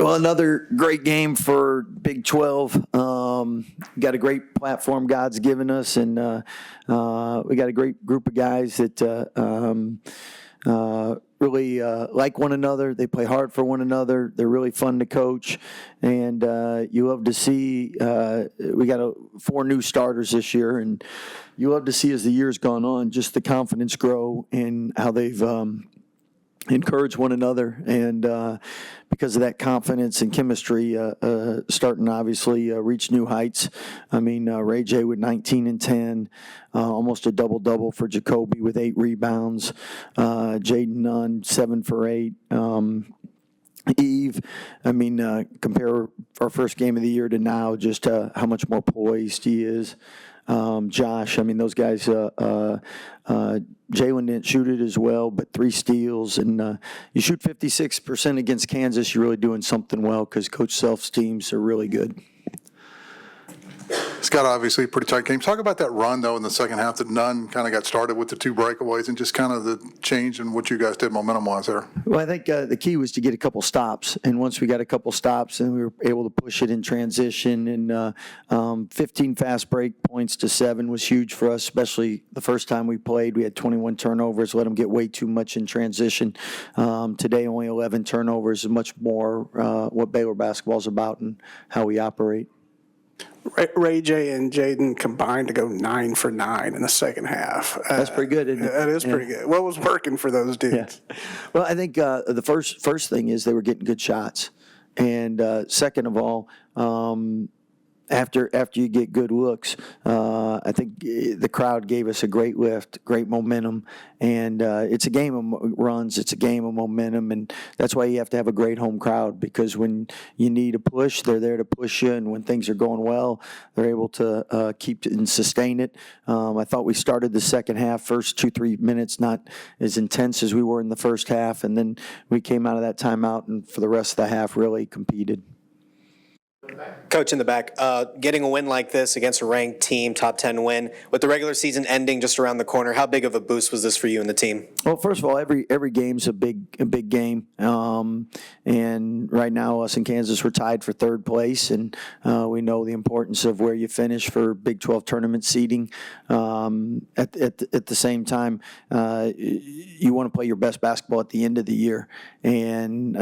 Well, another great game for Big 12. Got a great platform God's given us, and we got a great group of guys that really like one another. They play hard for one another. They're really fun to coach, and you love to see. We got 4 new starters this year, and you love to see as the year's gone on, just the confidence grow and how they've encourage one another, and because of that confidence and chemistry, starting to obviously reach new heights. I mean, Ray J with 19 and 10, almost a double-double for Jacoby with 8 rebounds. Jaden Nunn, 7 for 8. Eve, I mean, compare our first game of the year to now, just how much more poised he is. Josh, I mean, those guys, Jalen didn't shoot it as well, but 3 steals. And you shoot 56% against Kansas, you're really doing something well because Coach Self's teams are really good. Scott, obviously, pretty tight game. Talk about that run, though, in the second half that Nunn kind of got started with the 2 breakaways and just kind of the change in what you guys did momentum-wise there. Well, I think the key was to get a couple stops. And once we got a couple stops, and we were able to push it in transition. And 15 fast break points to 7 was huge for us, especially the first time we played. We had 21 turnovers, let them get way too much in transition. Today, only 11 turnovers, much more what Baylor basketball is about and how we operate. Ray J and Jaden combined to go 9 for 9 in the second half. That's pretty good, isn't it? That is pretty good. What was working for those dudes? Yeah. Well, I think the first thing is they were getting good shots, and second of all, after you get good looks, I think the crowd gave us a great lift, great momentum, and it's a game of runs, it's a game of momentum, and that's why you have to have a great home crowd, because when you need a push, they're there to push you, and when things are going well, they're able to keep and sustain it. I thought we started the second half, first 2-3 minutes, not as intense as we were in the first half, and then we came out of that timeout, and for the rest of the half, really competed. Coach in the back, getting a win like this against a ranked team, top 10 win, with the regular season ending just around the corner, how big of a boost was this for you and the team? Well, first of all, every game's a big game, and right now us and Kansas were tied for 3rd place, and we know the importance of where you finish for Big 12 tournament seeding. At the same time, you want to play your best basketball at the end of the year, and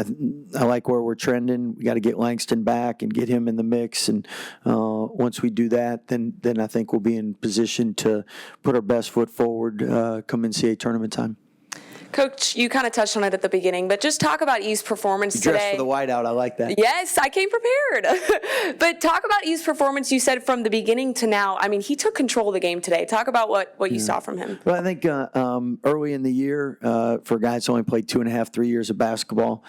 I like where we're trending. We got to get Langston back and get him in the mix, and once we do that, then I think we'll be in position to put our best foot forward come NCAA tournament time. Coach, you kind of touched on it at the beginning, but just talk about Eve's performance today. Dressed for the whiteout, I like that. Yes, I came prepared. But talk about Eve's performance. You said from the beginning to now. I mean, he took control of the game today. Talk about what you saw from him. Well, I think early in the year, for guys who only played 2.5, 3 years of basketball,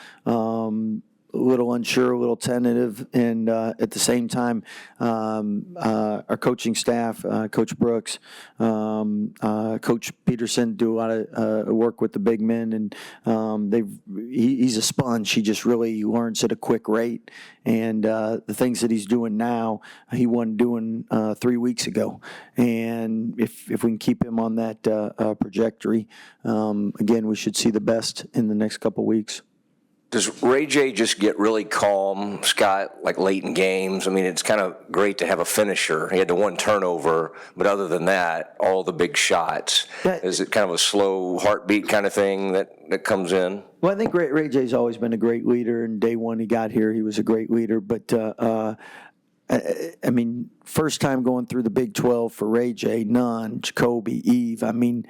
a little unsure, a little tentative, and at the same time, our coaching staff, Coach Brooks, Coach Peterson, do a lot of work with the big men, and he's a sponge. He just really learns at a quick rate, and the things that he's doing now, he wasn't doing 3 weeks ago. And if we can keep him on that trajectory, again, we should see the best in the next couple weeks. Does Ray J just get really calm, Scott, like late in games? I mean, it's kind of great to have a finisher. He had the 1 turnover, but other than that, all the big shots. Is it kind of a slow heartbeat kind of thing that comes in? Well, I think Ray J's always been a great leader, and day one he got here, he was a great leader. But, I mean, first time going through the Big 12 for Ray J, Nunn, Jacoby, Eve, I mean,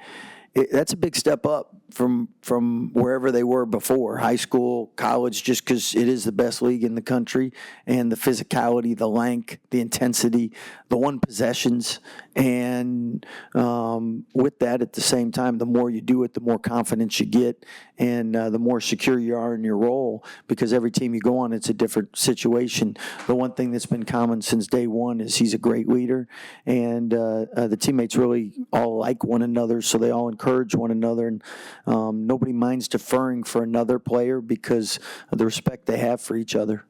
that's a big step up from wherever they were before, high school, college, just because it is the best league in the country, and the physicality, the length, the intensity, the 1 possessions, and with that, at the same time, the more you do it, the more confidence you get, and the more secure you are in your role, because every team you go on, it's a different situation. The one thing that's been common since day one is he's a great leader, and the teammates really all like one another, so they all encourage one another, and nobody minds deferring for another player because of the respect they have for each other.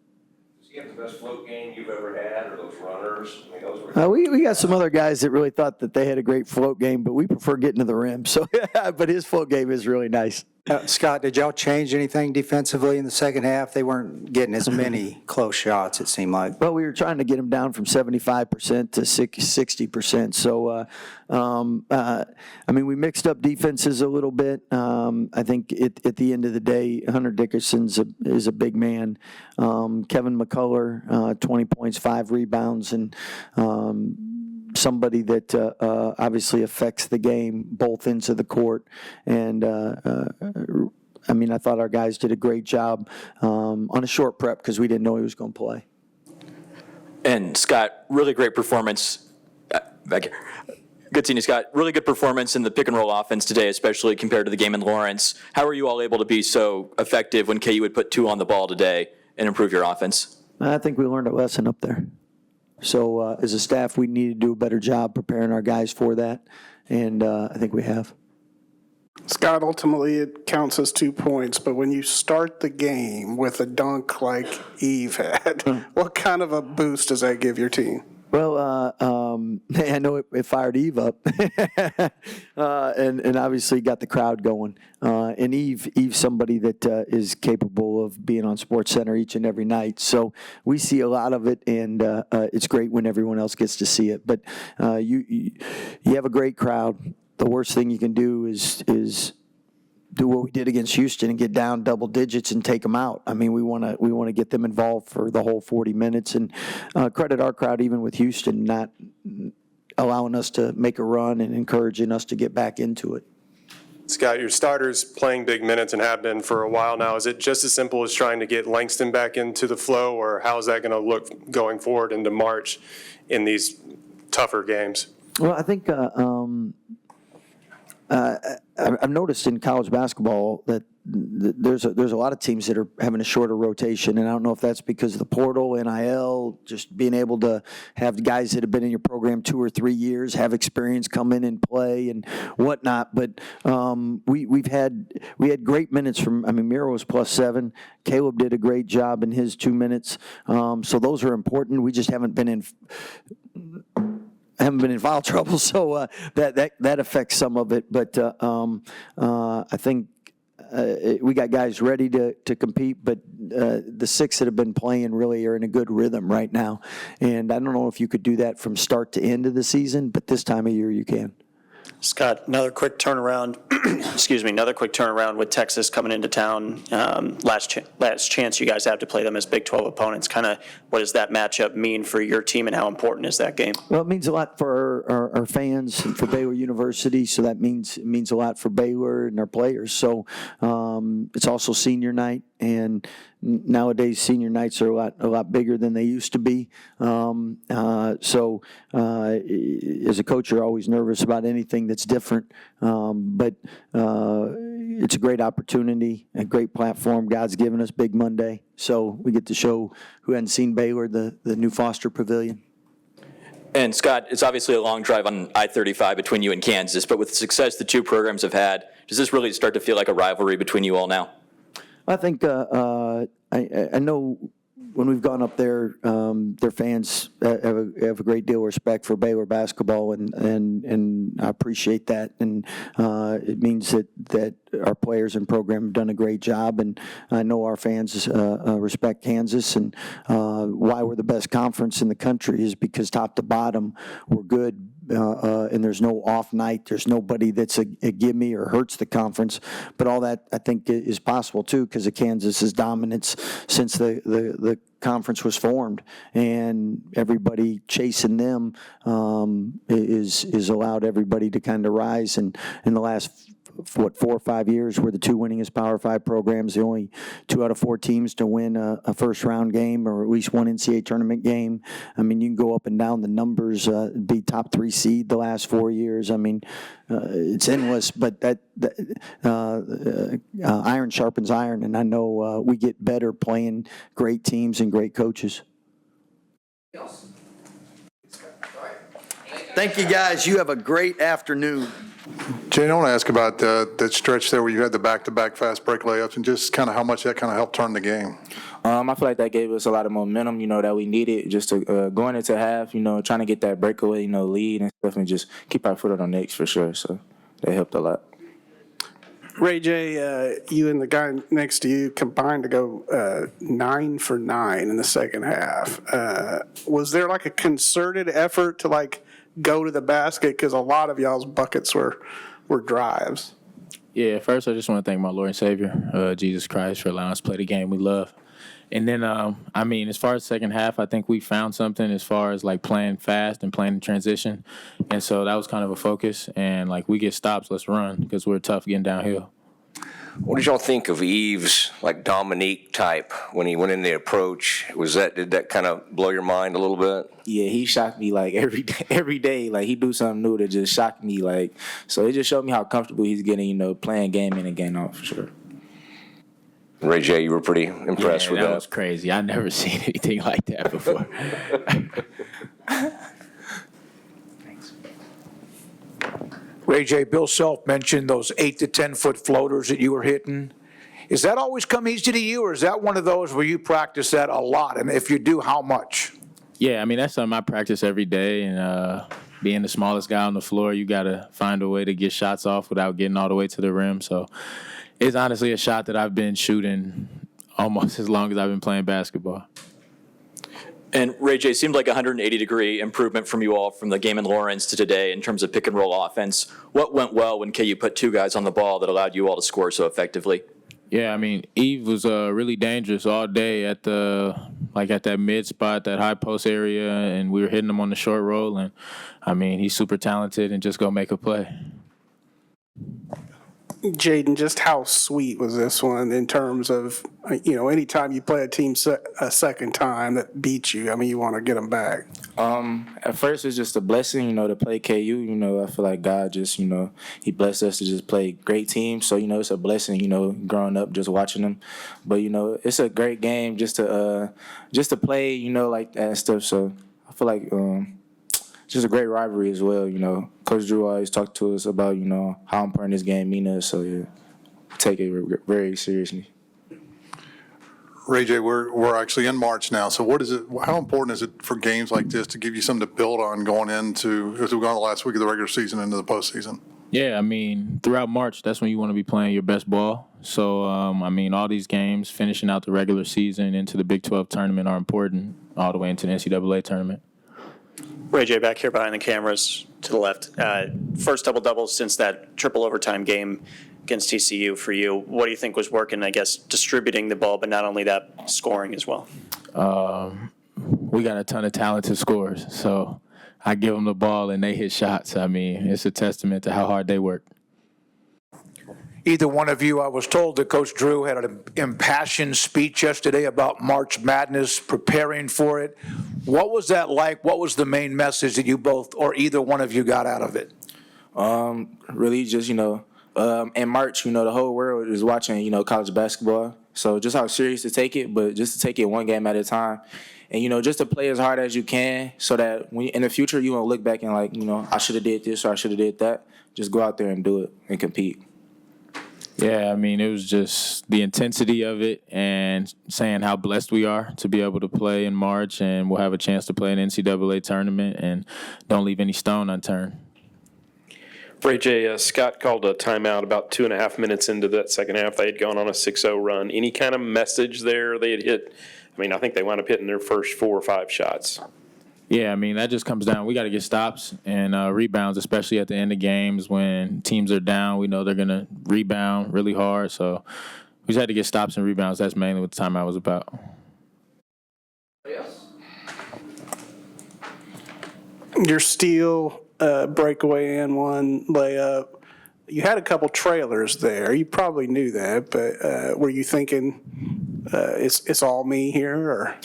Does he have the best float game you've ever had, or those runners? I mean, those were we got some other guys that really thought that they had a great float game, but we prefer getting to the rim. So, but his float game is really nice. Scott, did y'all change anything defensively in the second half? They weren't getting as many close shots, it seemed like. Well, we were trying to get them down from 75% to 60%. So, I mean, we mixed up defenses a little bit. I think at the end of the day, Hunter Dickerson is a big man. Kevin McCullar, 20 points, 5 rebounds, and somebody that obviously affects the game both ends of the court. And I mean, I thought our guys did a great job on a short prep because we didn't know he was going to play. And Scott, really great performance. Back here. Good seeing you, Scott. Really good performance in the pick and roll offense today, especially compared to the game in Lawrence. How are you all able to be so effective when KU would put 2 on the ball today and improve your offense? I think we learned a lesson up there. So as a staff, we need to do a better job preparing our guys for that, and I think we have. Scott, ultimately it counts as 2 points, but when you start the game with a dunk like Eve had, what kind of a boost does that give your team? Well, I know it fired Eve up, and obviously got the crowd going. And Eve's somebody that is capable of being on SportsCenter each and every night. So we see a lot of it, and it's great when everyone else gets to see it. But you have a great crowd. The worst thing you can do is do what we did against Houston and get down double digits and take them out. I mean, we want to get them involved for the whole 40 minutes and credit our crowd even with Houston not allowing us to make a run and encouraging us to get back into it. Scott, your starters playing big minutes and have been for a while now. Is it just as simple as trying to get Langston back into the flow, or how is that going to look going forward into March in these tougher games? Well, I think I've noticed in college basketball that there's a lot of teams that are having a shorter rotation, and I don't know if that's because of the portal, NIL, just being able to have guys that have been in your program 2 or 3 years, have experience come in and play and whatnot. But we had great minutes from. I mean, Miro was +7. Caleb did a great job in his 2 minutes. So those are important. We just haven't been in foul trouble, so that affects some of it. But I think we got guys ready to compete, but the 6 that have been playing really are in a good rhythm right now. And I don't know if you could do that from start to end of the season, but this time of year you can. Scott, another quick turnaround. Excuse me, another quick turnaround with Texas coming into town. Last chance you guys have to play them as Big 12 opponents. Kind of, what does that matchup mean for your team, and how important is that game? Well, it means a lot for our fans and for Baylor University. So that means it means a lot for Baylor and our players. So it's also senior night, and nowadays senior nights are a lot bigger than they used to be. So as a coach, you're always nervous about anything that's different. But it's a great opportunity, a great platform. God's given us Big Monday, so we get to show who hadn't seen Baylor the new Foster Pavilion. And Scott, it's obviously a long drive on I-35 between you and Kansas, but with the success the 2 programs have had, does this really start to feel like a rivalry between you all now? I think I know when we've gone up there, their fans have a great deal of respect for Baylor basketball, and I appreciate that. And it means that our players and program have done a great job, and I know our fans respect Kansas. And why we're the best conference in the country is because top to bottom we're good. And there's no off night. There's nobody that's a gimme or hurts the conference. But all that, I think, is possible, too, because of Kansas's dominance since the conference was formed. And everybody chasing them is allowed everybody to kind of rise. And in the last 4 or 5 years, we're the 2 winningest Power 5 programs, the only 2 out of 4 teams to win a first-round game or at least one NCAA tournament game. I mean, you can go up and down the numbers, be top 3 seed the last 4 years. I mean, it's endless, but iron sharpens iron, and I know we get better playing great teams and great coaches. Thank you, guys. You have a great afternoon. Jane, I want to ask about that stretch there where you had the back-to-back fast break layups and just kind of how much that kind of helped turn the game. I feel like that gave us a lot of momentum, that we needed just to going into half, trying to get that breakaway, lead and stuff, and just keep our foot on our necks for sure. So that helped a lot. Ray J, you and the guy next to you combined to go 9 for 9 in the second half. Was there like a concerted effort to like go to the basket? Because a lot of y'all's buckets were drives. Yeah, first I just want to thank my Lord and Savior, Jesus Christ, for allowing us to play the game we love. And then, I mean, as far as second half, I think we found something as far as, like, playing fast and playing in transition. And so that was kind of a focus. And, like, we get stops, let's run, because we're tough getting downhill. What did y'all think of Eve's, like, Dominique type when he went in the approach? Did that kind of blow your mind a little bit? Yeah, he shocked me, like, every day. Like, he do something new that just shocked me. Like, so it just showed me how comfortable he's getting, you know, playing game in and game out, for sure. Ray J, you were pretty impressed with that. That was crazy. I've never seen anything like that before. Ray J, Bill Self mentioned those 8 to 10 foot floaters that you were hitting. Is that always come easy to you, or is that one of those where you practice that a lot? And if you do, how much? Yeah, I mean, that's something I practice every day. And being the smallest guy on the floor, you got to find a way to get shots off without getting all the way to the rim. So it's honestly a shot that I've been shooting almost as long as I've been playing basketball. And Ray J, seemed like a 180-degree improvement from you all from the game in Lawrence to today in terms of pick-and-roll offense. What went well when KU put 2 guys on the ball that allowed you all to score so effectively? Yeah, I mean, Eve was really dangerous all day at that mid spot, that high post area, and we were hitting him on the short roll. And, I mean, he's super talented and just go make a play. Jaden, just how sweet was this one in terms of, anytime you play a team a second time that beats you, I mean, you want to get them back. At first, it's just a blessing, to play KU. I feel like God just, he blessed us to just play great teams. So, it's a blessing, growing up, just watching them. But, it's a great game just to play, like that and stuff. So I feel like just a great rivalry as well, Coach Drew always talked to us about, how important this game means to us. So, yeah, take it very seriously. Ray J, we're actually in March now. So how important is it for games like this to give you something to build on going into, as we've gone the last week of the regular season into the postseason? Yeah, I mean, throughout March, that's when you want to be playing your best ball. So, all these games, finishing out the regular season into the Big 12 tournament are important all the way into the NCAA tournament. Ray J, back here behind the cameras to the left. First double-double since that triple overtime game against TCU for you. What do you think was working, I guess, distributing the ball, but not only that, scoring as well? We got a ton of talented scorers, so I give them the ball and they hit shots. I mean, it's a testament to how hard they work. Either one of you, I was told that Coach Drew had an impassioned speech yesterday about March Madness, preparing for it. What was that like? What was the main message that you both, or either one of you, got out of it? Really just, in March, the whole world is watching, college basketball. So just how serious to take it, but just to take it one game at a time. And, just to play as hard as you can so that in the future you won't look back and like, I should have did this or I should have did that. Just go out there and do it and compete. Yeah, I mean, it was just the intensity of it and saying how blessed we are to be able to play in March, and we'll have a chance to play an NCAA tournament and don't leave any stone unturned. Ray J, Scott called a timeout about 2.5 minutes into that second half. They had gone on a 6-0 run. Any kind of message there? They had hit, I think they wound up hitting their first 4 or 5 shots. Yeah, I mean, that just comes down. We got to get stops and rebounds, especially at the end of games when teams are down. We know they're going to rebound really hard. So we just had to get stops and rebounds. That's mainly what the timeout was about. Your steal, breakaway, and one layup. You had a couple trailers there. You probably knew that, but were you thinking it's all me here, or?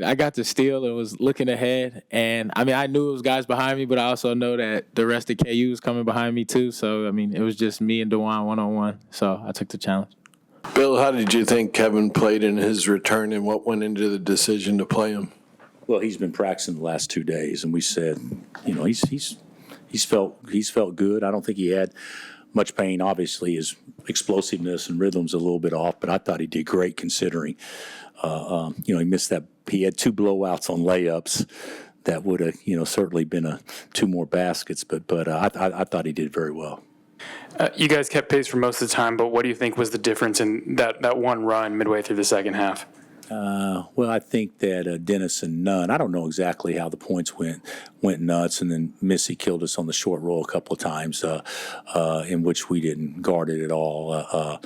I got to steal and was looking ahead, and I knew it was guys behind me, but I also know that the rest of KU was coming behind me too. So it was just me and DeJuan one-on-one. So I took the challenge. Bill, how did you think Kevin played in his return, and what went into the decision to play him? Well, he's been practicing the last 2 days, and we said, he's felt good. I don't think he had much pain. Obviously, his explosiveness and rhythm's a little bit off, but I thought he did great considering. He missed that. He had 2 blowouts on layups that would have, certainly been two more baskets. But I thought he did very well. You guys kept pace for most of the time, but what do you think was the difference in that one run midway through the second half? Well, I think that Dennis and Nunn, I don't know exactly how the points went nuts, and then Missy killed us on the short roll a couple of times, in which we didn't guard it at all.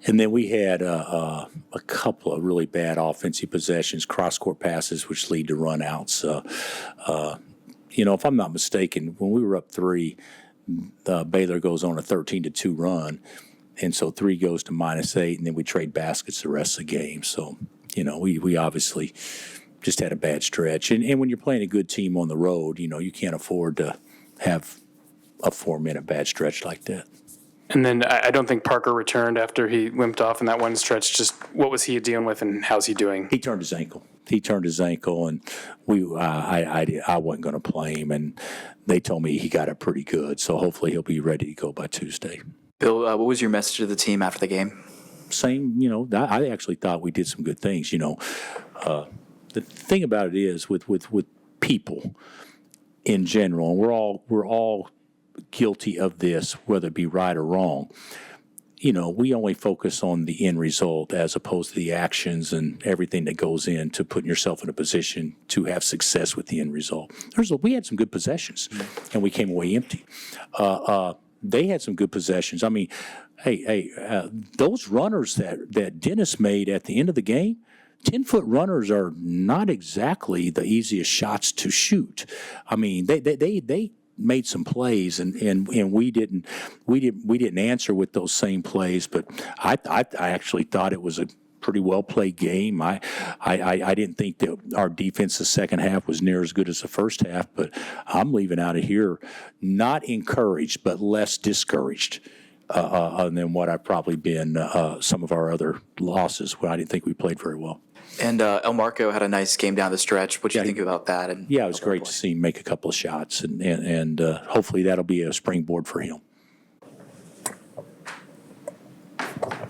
And then we had a couple of really bad offensive possessions, cross-court passes, which lead to run-outs. If I'm not mistaken, when we were up 3, Baylor goes on a 13-2 run. And so 3 goes to -8, and then we trade baskets the rest of the game. So, we obviously just had a bad stretch. And when you're playing a good team on the road, you can't afford to have a 4-minute bad stretch like that. And then I don't think Parker returned after he limped off in that one stretch. Just what was he dealing with, and how's he doing? He turned his ankle. And I wasn't going to play him, and they told me he got it pretty good. So hopefully he'll be ready to go by Tuesday. Bill, what was your message to the team after the game? Same, I actually thought we did some good things. The thing about it is with people in general, and we're all guilty of this, whether it be right or wrong. We only focus on the end result as opposed to the actions and everything that goes into putting yourself in a position to have success with the end result. We had some good possessions, and we came away empty. They had some good possessions. I mean, those runners that Dennis made at the end of the game, 10-foot runners are not exactly the easiest shots to shoot. I mean, they made some plays, and we didn't answer with those same plays. But I actually thought it was a pretty well played game. I didn't think that our defense the second half was near as good as the first half, but I'm leaving out of here not encouraged, but less discouraged than what I've probably been some of our other losses where I didn't think we played very well. And El Marco had a nice game down the stretch. What do you think about that? And it was great to see him make a couple of shots, and hopefully that'll be a springboard for him.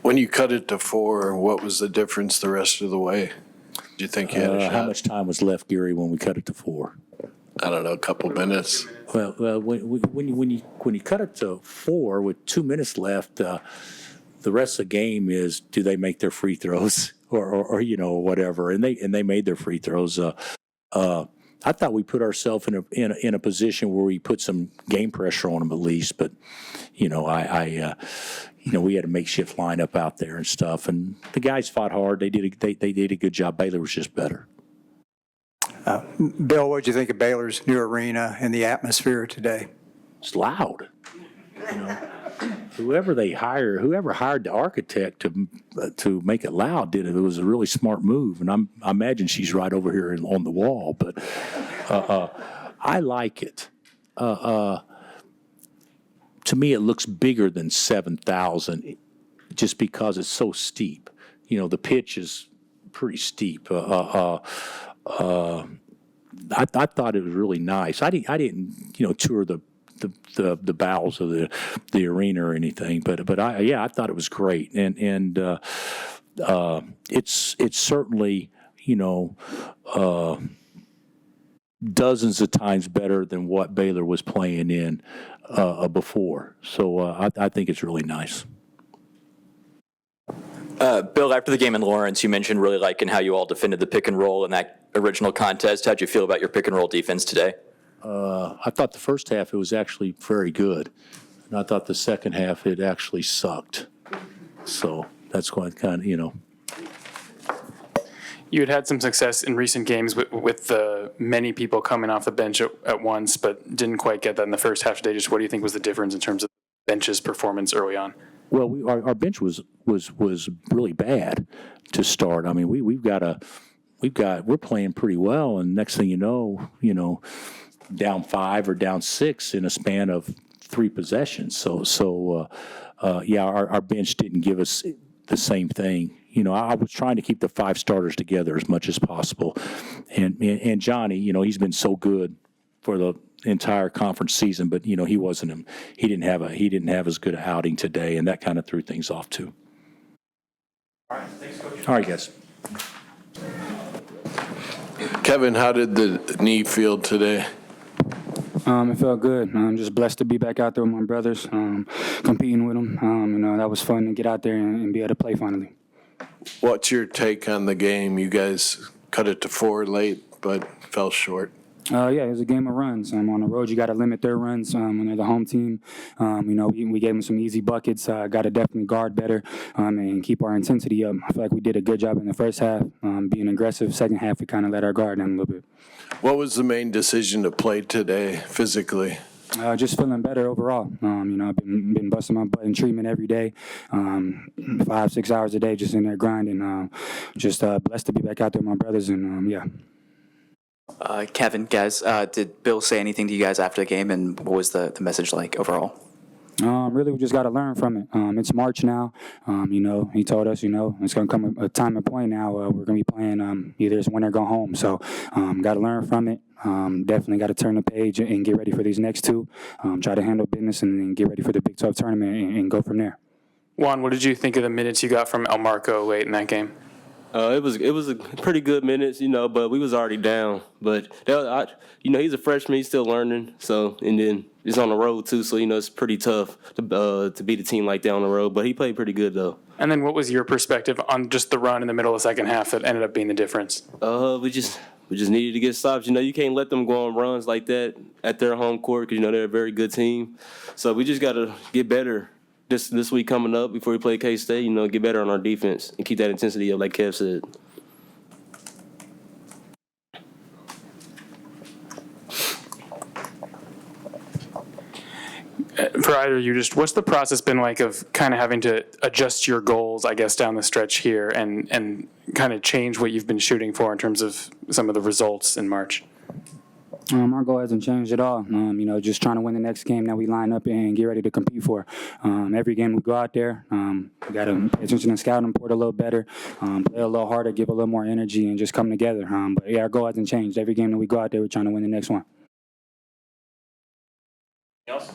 When you cut it to 4, what was the difference the rest of the way? Do you think you had a shot? How much time was left, Gary, when we cut it to 4? I don't know, a couple minutes. Well, when you cut it to 4 with 2 minutes left, the rest of the game is, do they make their free throws or whatever? And they made their free throws. I thought we put ourselves in a position where we put some game pressure on them at least, but we had a makeshift lineup out there and stuff, and the guys fought hard. They did a good job. Baylor was just better. Bill, what did you think of Baylor's new arena and the atmosphere today? It's loud. Whoever hired the architect to make it loud did it. It was a really smart move, and I imagine she's right over here on the wall. But I like it. To me, it looks bigger than 7,000, just because it's so steep. The pitch is pretty steep. I thought it was really nice. I didn't tour the bowels of the arena or anything, but I thought it was great, and it's certainly dozens of times better than what Baylor was playing in before. So I think it's really nice. Bill, after the game in Lawrence, you mentioned really liking how you all defended the pick and roll in that original contest. How'd you feel about your pick and roll defense today? I thought the first half it was actually very good, and I thought the second half it actually sucked. So that's quite kind of, You had some success in recent games with the many people coming off the bench at once, but didn't quite get that in the first half today. Just what do you think was the difference in terms of bench's performance early on? Well, our bench was really bad to start. I mean, we're playing pretty well, and next thing you know, down 5 or down 6 in a span of 3 possessions. So our bench didn't give us the same thing. I was trying to keep the 5 starters together as much as possible, and Johnny, he's been so good for the entire conference season, but he didn't have as good an outing today, and that kind of threw things off too. All right, thanks, Coach. All right, guys. Kevin, how did the knee feel today? It felt good. I'm just blessed to be back out there with my brothers, competing with them. That was fun to get out there and be able to play finally. What's your take on the game? You guys cut it to 4 late, but fell short. Yeah, it was a game of runs. On the road, you got to limit their runs when they're the home team. We gave them some easy buckets. Got to definitely guard better and keep our intensity up. I feel like we did a good job in the first half, being aggressive. Second half, we kind of let our guard down a little bit. What was the main decision to play today physically? Just feeling better overall. I've been busting my butt in treatment every day, 5-6 hours a day, just in there grinding. Just blessed to be back out there with my brothers, and yeah. Kevin, guys, did Bill say anything to you guys after the game, and what was the message like overall? Really, we just got to learn from it. It's March now. He told us, it's going to come a time and point now. We're going to be playing either it's win or go home. So, got to learn from it. Definitely got to turn the page and get ready for these next two. Try to handle business and then get ready for the Big 12 tournament and go from there. Juan, what did you think of the minutes you got from El Marco late in that game? It was a pretty good minutes, but we was already down. But he's a freshman, he's still learning. So, and then he's on the road too, so it's pretty tough to beat a team like that on the road. But he played pretty good though. And then, what was your perspective on just the run in the middle of the second half that ended up being the difference? We just needed to get stops. You can't let them go on runs like that at their home court because they're a very good team. So we just got to get better. This week coming up before we play K-State, get better on our defense and keep that intensity up, like Kev said. For either of you, just what's the process been like of kind of having to adjust your goals, I guess, down the stretch here and kind of change what you've been shooting for in terms of some of the results in March? Our goal hasn't changed at all. Just trying to win the next game that we line up and get ready to compete for. Every game we go out there, we got to pay attention to scouting report a little better, play a little harder, give a little more energy, and just come together. But yeah, our goal hasn't changed. Every game that we go out there, we're trying to win the next one. Else?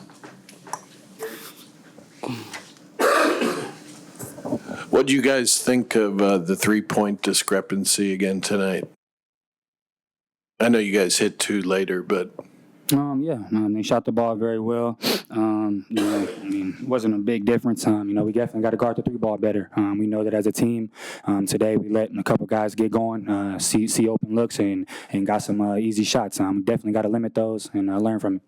What do you guys think of the 3-point discrepancy again tonight? I know you guys hit 2 later, but they shot the ball very well. It wasn't a big difference. We definitely got to guard the 3-ball better. We know that as a team, today we let a couple guys get going, see open looks, and got some easy shots. We definitely got to limit those and learn from it.